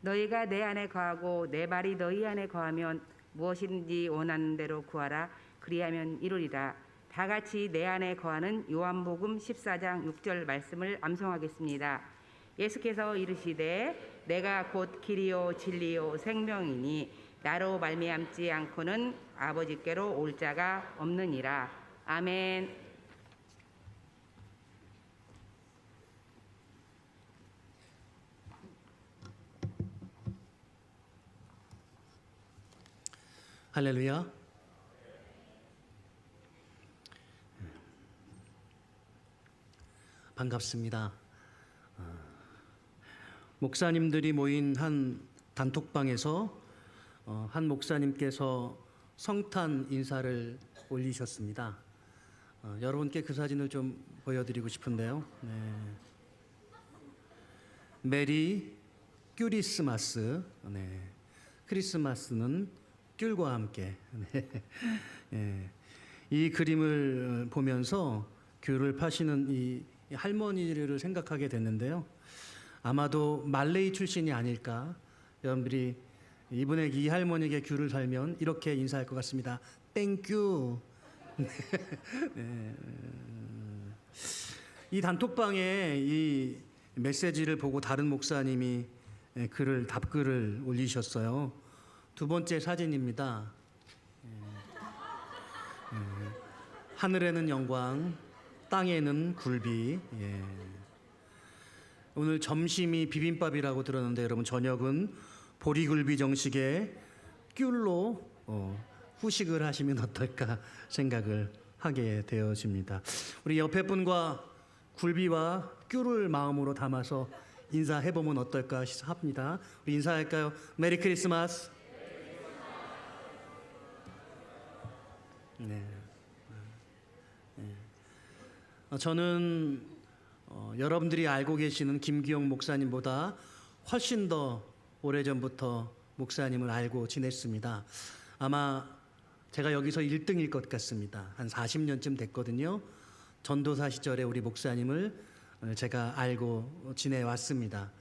너희가 내 안에 거하고 내 말이 너희 안에 거하면 무엇이든지 원하는 대로 구하라. 그리하면 이루리라. 다 같이 내 안에 거하는 요한복음 14장 6절 말씀을 암송하겠습니다. 예수께서 이르시되 내가 곧 길이요 진리요 생명이니 나로 말미암지 않고는 아버지께로 올 자가 없느니라. 아멘. 할렐루야. 반갑습니다. 목사님들이 모인 한 단톡방에서 한 목사님께서 성탄 인사를 올리셨습니다. 여러분께 그 사진을 좀 보여드리고 싶은데요. 네. 메리 큐리스마스. 네. 크리스마스는 귤과 함께. 네. 네. 이 그림을 보면서 귤을 파시는 이 할머니를 생각하게 됐는데요. 아마도 말레이 출신이 아닐까. 여러분들이 이분에게 이 할머니에게 귤을 살면 이렇게 인사할 것 같습니다. 땡큐. 네. 이 단톡방에 이 메시지를 보고 다른 목사님이 답글을 올리셨어요. 두 번째 사진입니다. 하늘에는 영광, 땅에는 굴비. 오늘 점심이 비빔밥이라고 들었는데 여러분 저녁은 보리굴비 정식에 귤로 후식을 하시면 어떨까 생각을 하게 되어집니다. 우리 옆에 분과 굴비와 귤을 마음으로 담아서 인사해보면 어떨까 합니다. 우리 인사할까요? 메리 크리스마스. 네. 저는 여러분들이 알고 계시는 김기용 목사님보다 훨씬 더 오래전부터 목사님을 알고 지냈습니다. 아마 제가 여기서 1등일 것 같습니다. 한 40년쯤 됐거든요. 전도사 시절에 우리 목사님을 제가 알고 지내왔습니다.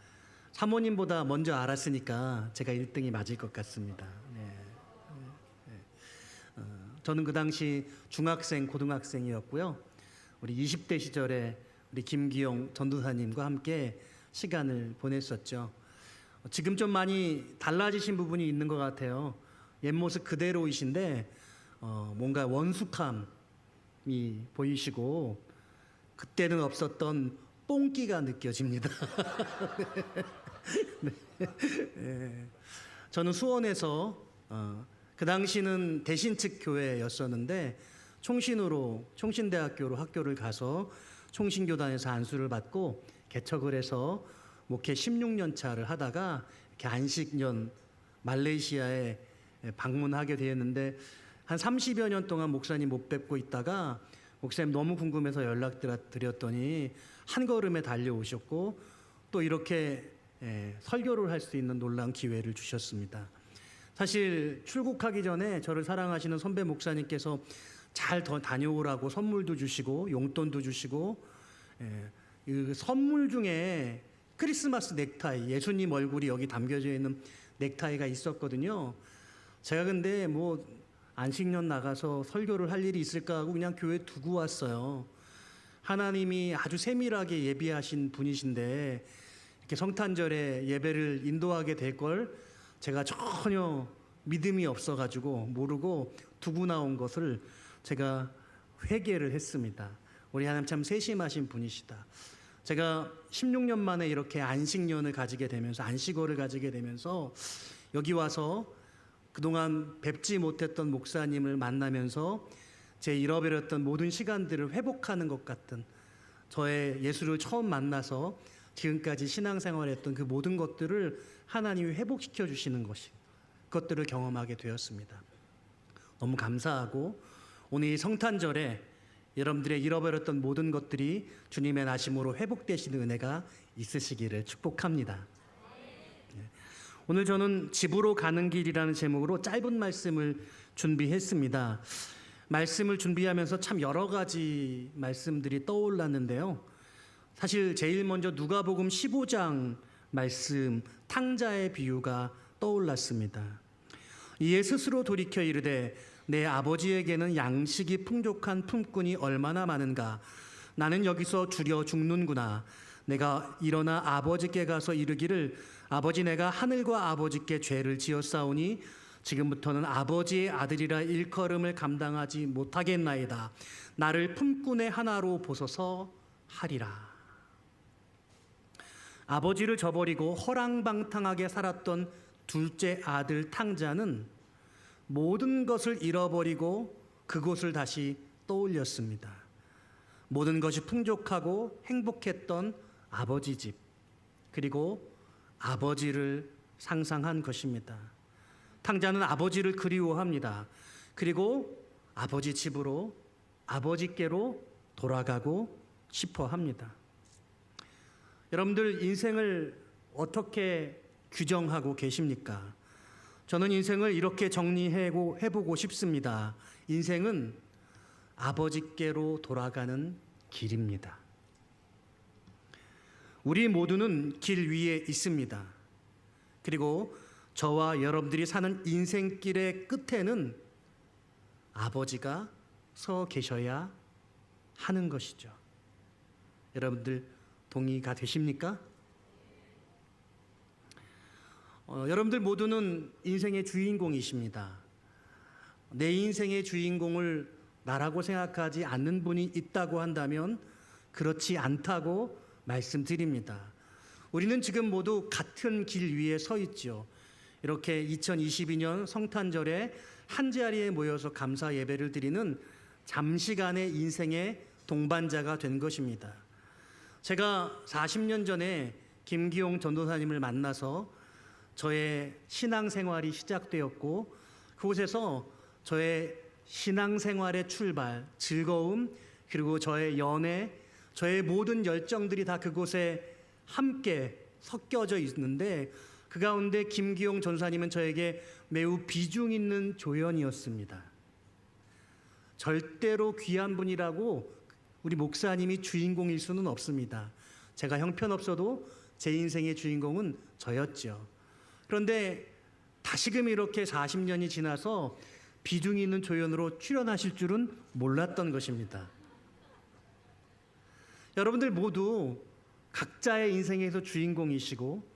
사모님보다 먼저 알았으니까 제가 1등이 맞을 것 같습니다. 저는 그 당시 중학생, 고등학생이었고요. 우리 20대 시절에 우리 김기용 전도사님과 함께 시간을 보냈었죠. 지금 좀 많이 달라지신 부분이 있는 것 같아요. 옛 모습 그대로이신데 뭔가 원숙함이 보이시고 그때는 없었던 뽕기가 느껴집니다. 네. 네. 저는 수원에서 그 당시는 대신측 교회였었는데 총신대학교로 학교를 가서 총신교단에서 안수를 받고 개척을 해서 목회 16년 차를 하다가 이렇게 안식년 말레이시아에 방문하게 되었는데 한 30여 년 동안 목사님 못 뵙고 있다가 목사님 너무 궁금해서 연락드렸더니 한 걸음에 달려오셨고 또 이렇게 설교를 할 수 있는 놀라운 기회를 주셨습니다. 사실 출국하기 전에 저를 사랑하시는 선배 목사님께서 잘 더 다녀오라고 선물도 주시고 용돈도 주시고 그 선물 중에 크리스마스 넥타이, 예수님 얼굴이 여기 담겨져 있는 넥타이가 있었거든요. 제가 근데 뭐 안식년 나가서 설교를 할 일이 있을까 하고 그냥 교회 두고 왔어요. 하나님이 아주 세밀하게 예비하신 분이신데 이렇게 성탄절에 예배를 인도하게 될 걸 제가 전혀 믿음이 없어가지고 모르고 두고 나온 것을 제가 회개를 했습니다. 우리 하나님 참 세심하신 분이시다. 제가 16년 만에 이렇게 안식년을 가지게 되면서 안식월을 가지게 되면서 여기 와서 그동안 뵙지 못했던 목사님을 만나면서 제 잃어버렸던 모든 시간들을 회복하는 것 같은 저의 예수를 처음 만나서 지금까지 신앙생활했던 그 모든 것들을 하나님이 회복시켜 주시는 그것들을 경험하게 되었습니다. 너무 감사하고 오늘 이 성탄절에 여러분들의 잃어버렸던 모든 것들이 주님의 나심으로 회복되시는 은혜가 있으시기를 축복합니다. 오늘 저는 집으로 가는 길이라는 제목으로 짧은 말씀을 준비했습니다. 말씀을 준비하면서 참 여러 가지 말씀들이 떠올랐는데요. 사실 제일 먼저 누가복음 15장 말씀 탕자의 비유가 떠올랐습니다. 이에 스스로 돌이켜 이르되 내 아버지에게는 양식이 풍족한 품꾼이 얼마나 많은가. 나는 여기서 주려 죽는구나. 내가 일어나 아버지께 가서 이르기를 아버지 내가 하늘과 아버지께 죄를 지었사오니 지금부터는 아버지의 아들이라 일컬음을 감당하지 못하겠나이다. 나를 품꾼의 하나로 보소서 하리라. 아버지를 저버리고 허랑방탕하게 살았던 둘째 아들 탕자는 모든 것을 잃어버리고 그곳을 다시 떠올렸습니다. 모든 것이 풍족하고 행복했던 아버지 집, 그리고 아버지를 상상한 것입니다. 탕자는 아버지를 그리워합니다. 그리고 아버지 집으로, 아버지께로 돌아가고 싶어 합니다. 여러분들 인생을 어떻게 규정하고 계십니까? 저는 인생을 이렇게 정리해보고 싶습니다. 인생은 아버지께로 돌아가는 길입니다. 우리 모두는 길 위에 있습니다. 그리고 저와 여러분들이 사는 인생길의 끝에는 아버지가 서 계셔야 하는 것이죠. 여러분들 동의가 되십니까? 여러분들 모두는 인생의 주인공이십니다. 내 인생의 주인공을 나라고 생각하지 않는 분이 있다고 한다면 그렇지 않다고 말씀드립니다. 우리는 지금 모두 같은 길 위에 서 있죠. 이렇게 2022년 성탄절에 한자리에 모여서 감사 예배를 드리는 잠시간의 인생의 동반자가 된 것입니다. 제가 40년 전에 김기용 전도사님을 만나서 저의 신앙생활이 시작되었고 그곳에서 저의 신앙생활의 출발, 즐거움, 그리고 저의 연애, 저의 모든 열정들이 다 그곳에 함께 섞여져 있는데 그 가운데 김기용 전사님은 저에게 매우 비중 있는 조연이었습니다. 절대로 귀한 분이라고 우리 목사님이 주인공일 수는 없습니다. 제가 형편없어도 제 인생의 주인공은 저였죠. 그런데 다시금 이렇게 40년이 지나서 비중 있는 조연으로 출연하실 줄은 몰랐던 것입니다. 여러분들 모두 각자의 인생에서 주인공이시고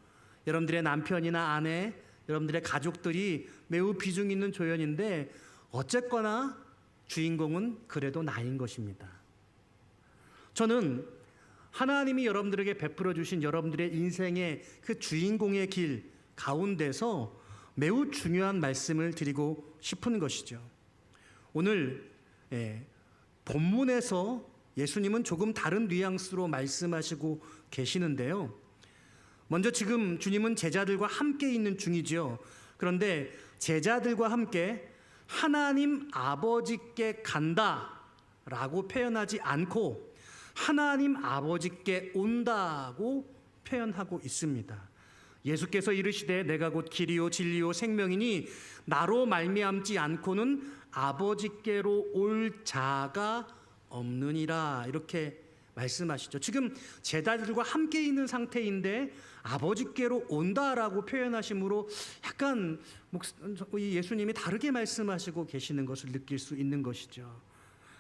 여러분들의 남편이나 아내, 여러분들의 가족들이 매우 비중 있는 조연인데 어쨌거나 주인공은 그래도 나인 것입니다. 저는 하나님이 여러분들에게 베풀어 주신 여러분들의 인생의 그 주인공의 길 가운데서 매우 중요한 말씀을 드리고 싶은 것이죠. 오늘 본문에서 예수님은 조금 다른 뉘앙스로 말씀하시고 계시는데요. 먼저 지금 주님은 제자들과 함께 있는 중이지요. 그런데 제자들과 함께 하나님 아버지께 간다라고 표현하지 않고 하나님 아버지께 온다고 표현하고 있습니다. 예수께서 이르시되 내가 곧 길이요 진리요 생명이니 나로 말미암지 않고는 아버지께로 올 자가 없느니라 이렇게 말씀하시죠. 지금 제자들과 함께 있는 상태인데 아버지께로 온다라고 표현하심으로 약간 예수님이 다르게 말씀하시고 계시는 것을 느낄 수 있는 것이죠.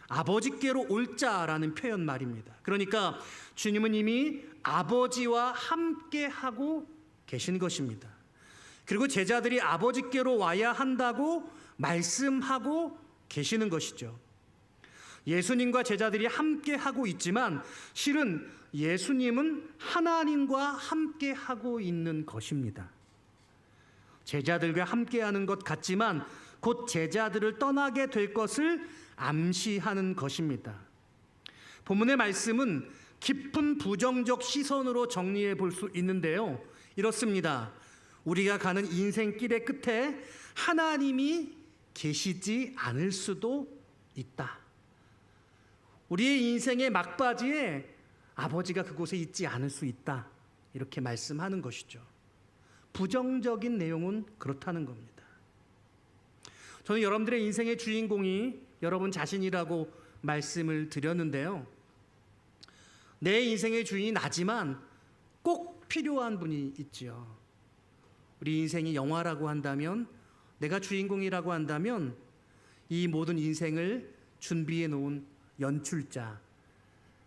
아버지께로 올 자라는 표현 말입니다. 그러니까 주님은 이미 아버지와 함께 하고 계신 것입니다. 그리고 제자들이 아버지께로 와야 한다고 말씀하고 계시는 것이죠. 예수님과 제자들이 함께 하고 있지만 실은 예수님은 하나님과 함께 하고 있는 것입니다. 제자들과 함께 하는 것 같지만 곧 제자들을 떠나게 될 것을 암시하는 것입니다. 본문의 말씀은 깊은 부정적 시선으로 정리해 볼 수 있는데요. 이렇습니다. 우리가 가는 인생길의 끝에 하나님이 계시지 않을 수도 있다. 우리의 인생의 막바지에 아버지가 그곳에 있지 않을 수 있다. 이렇게 말씀하는 것이죠. 부정적인 내용은 그렇다는 겁니다. 저는 여러분들의 인생의 주인공이 여러분 자신이라고 말씀을 드렸는데요. 내 인생의 주인이 나지만 꼭 필요한 분이 있지요. 우리 인생이 영화라고 한다면, 내가 주인공이라고 한다면 이 모든 인생을 준비해 놓은 연출자,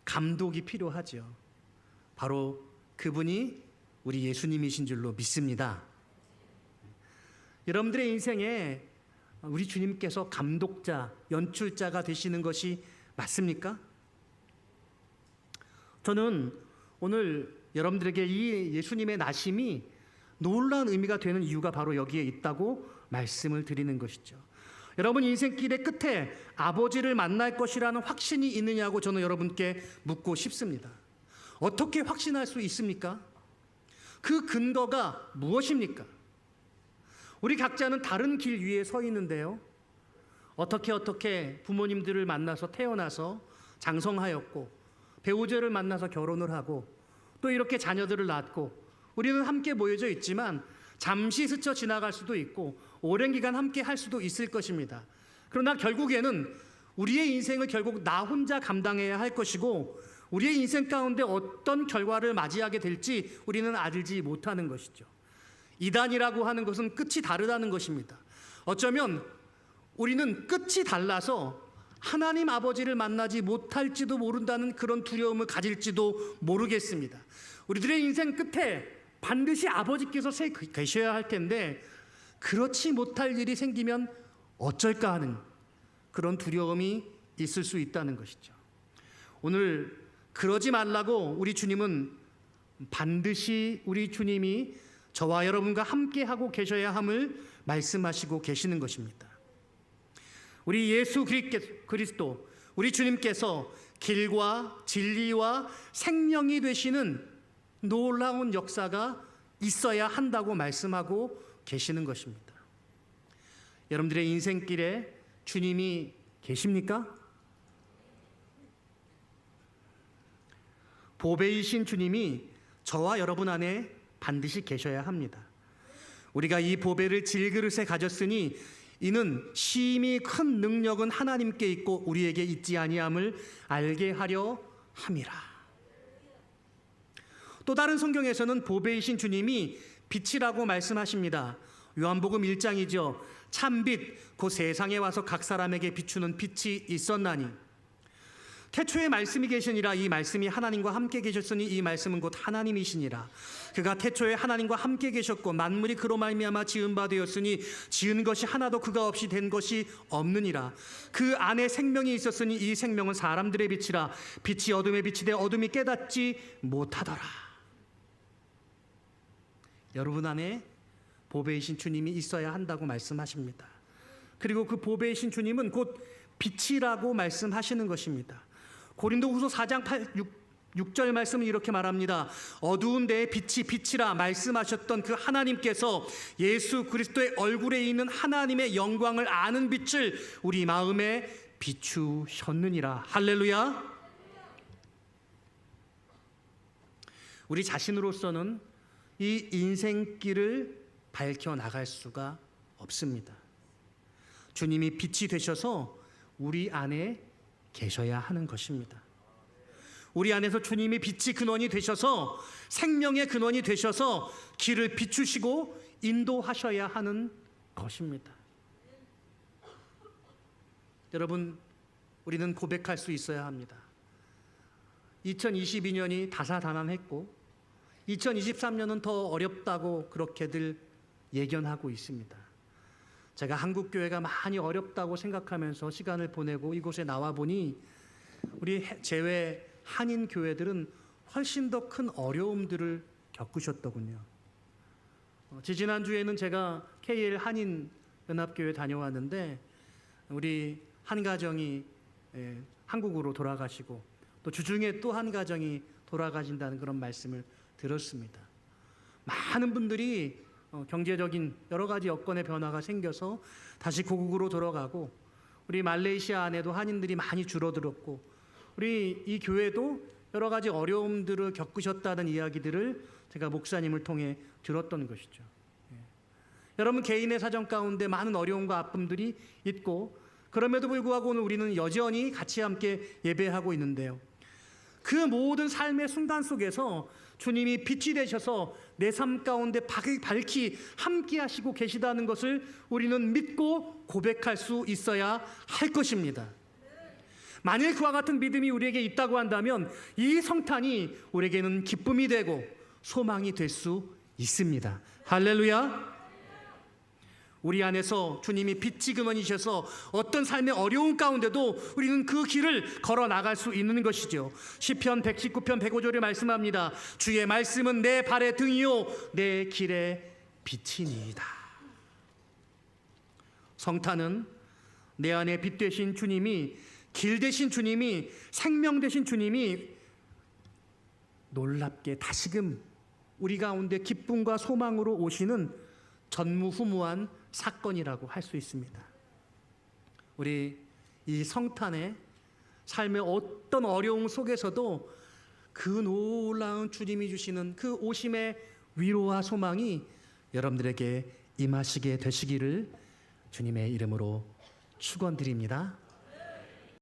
감독이 필요하죠. 바로 그분이 우리 예수님이신 줄로 믿습니다. 여러분들의 인생에 우리 주님께서 감독자, 연출자가 되시는 것이 맞습니까? 저는 오늘 여러분들에게 이 예수님의 나심이 놀라운 의미가 되는 이유가 바로 여기에 있다고 말씀을 드리는 것이죠. 여러분 인생길의 끝에 아버지를 만날 것이라는 확신이 있느냐고 저는 여러분께 묻고 싶습니다. 어떻게 확신할 수 있습니까? 그 근거가 무엇입니까? 우리 각자는 다른 길 위에 서 있는데요. 어떻게 부모님들을 만나서 태어나서 장성하였고, 배우자를 만나서 결혼을 하고, 또 이렇게 자녀들을 낳고, 우리는 함께 모여져 있지만 잠시 스쳐 지나갈 수도 있고 오랜 기간 함께 할 수도 있을 것입니다. 그러나 결국에는 우리의 인생을 결국 나 혼자 감당해야 할 것이고, 우리의 인생 가운데 어떤 결과를 맞이하게 될지 우리는 알지 못하는 것이죠. 이단이라고 하는 것은 끝이 다르다는 것입니다. 어쩌면 우리는 끝이 달라서 하나님 아버지를 만나지 못할지도 모른다는 그런 두려움을 가질지도 모르겠습니다. 우리들의 인생 끝에 반드시 아버지께서 계셔야 할 텐데 그렇지 못할 일이 생기면 어쩔까 하는 그런 두려움이 있을 수 있다는 것이죠. 오늘 그러지 말라고 우리 주님은 반드시 우리 주님이 저와 여러분과 함께 하고 계셔야 함을 말씀하시고 계시는 것입니다. 우리 예수 그리스도, 우리 주님께서 길과 진리와 생명이 되시는 놀라운 역사가 있어야 한다고 말씀하고 계시는 것입니다. 여러분들의 인생길에 주님이 계십니까? 보배이신 주님이 저와 여러분 안에 반드시 계셔야 합니다. 우리가 이 보배를 질그릇에 가졌으니 이는 심히 큰 능력은 하나님께 있고 우리에게 있지 아니함을 알게 하려 함이라. 또 다른 성경에서는 보배이신 주님이 빛이라고 말씀하십니다. 요한복음 1장이죠. 참빛 곧 세상에 와서 각 사람에게 비추는 빛이 있었나니, 태초에 말씀이 계시니라. 이 말씀이 하나님과 함께 계셨으니 이 말씀은 곧 하나님이시니라. 그가 태초에 하나님과 함께 계셨고 만물이 그로 말미암아 지은 바 되었으니 지은 것이 하나도 그가 없이 된 것이 없느니라. 그 안에 생명이 있었으니 이 생명은 사람들의 빛이라. 빛이 어둠에 비치되 어둠이 깨닫지 못하더라. 여러분 안에 보배이신 주님이 있어야 한다고 말씀하십니다. 그리고 그 보배이신 주님은 곧 빛이라고 말씀하시는 것입니다. 고린도후서 4장 6절 말씀은 이렇게 말합니다. 어두운 데에 빛이 빛이라 말씀하셨던 그 하나님께서 예수 그리스도의 얼굴에 있는 하나님의 영광을 아는 빛을 우리 마음에 비추셨느니라. 할렐루야. 우리 자신으로서는 이 인생길을 밝혀나갈 수가 없습니다. 주님이 빛이 되셔서 우리 안에 계셔야 하는 것입니다. 우리 안에서 주님이 빛이 근원이 되셔서 생명의 근원이 되셔서 길을 비추시고 인도하셔야 하는 것입니다. 여러분, 우리는 고백할 수 있어야 합니다. 2022년이 다사다난했고 2023년은 더 어렵다고 그렇게들 예견하고 있습니다. 제가 한국 교회가 많이 어렵다고 생각하면서 시간을 보내고 이곳에 나와 보니 우리 제외 한인 교회들은 훨씬 더 큰 어려움들을 겪으셨더군요. 지지난주에는 제가 KL 한인 연합교회 다녀왔는데 우리 한 가정이 한국으로 돌아가시고 또 주중에 또 한 가정이 돌아가신다는 그런 말씀을 들었습니다. 많은 분들이 경제적인 여러 가지 여건의 변화가 생겨서 다시 고국으로 돌아가고, 우리 말레이시아 안에도 한인들이 많이 줄어들었고, 우리 이 교회도 여러 가지 어려움들을 겪으셨다는 이야기들을 제가 목사님을 통해 들었던 것이죠. 여러분 개인의 사정 가운데 많은 어려움과 아픔들이 있고, 그럼에도 불구하고 오늘 우리는 여전히 같이 함께 예배하고 있는데요. 그 모든 삶의 순간 속에서 주님이 빛이 되셔서 내 삶 가운데 밝히 함께 하시고 계시다는 것을 우리는 믿고 고백할 수 있어야 할 것입니다. 만일 그와 같은 믿음이 우리에게 있다고 한다면 이 성탄이 우리에게는 기쁨이 되고 소망이 될 수 있습니다. 할렐루야. 우리 안에서 주님이 빛이 근원이셔서 어떤 삶의 어려움 가운데도 우리는 그 길을 걸어 나갈 수 있는 것이죠. 시편 119편 105절에 말씀합니다. 주의 말씀은 내 발의 등이요 내 길의 빛이니이다. 성탄은 내 안에 빛 되신 주님이, 길 되신 주님이, 생명 되신 주님이 놀랍게 다시금 우리 가운데 기쁨과 소망으로 오시는 전무후무한 사건이라고 할 수 있습니다. 우리 이 성탄의 삶의 어떤 어려움 속에서도 그 놀라운 주님이 주시는 그 오심의 위로와 소망이 여러분들에게 임하시게 되시기를 주님의 이름으로 축원드립니다.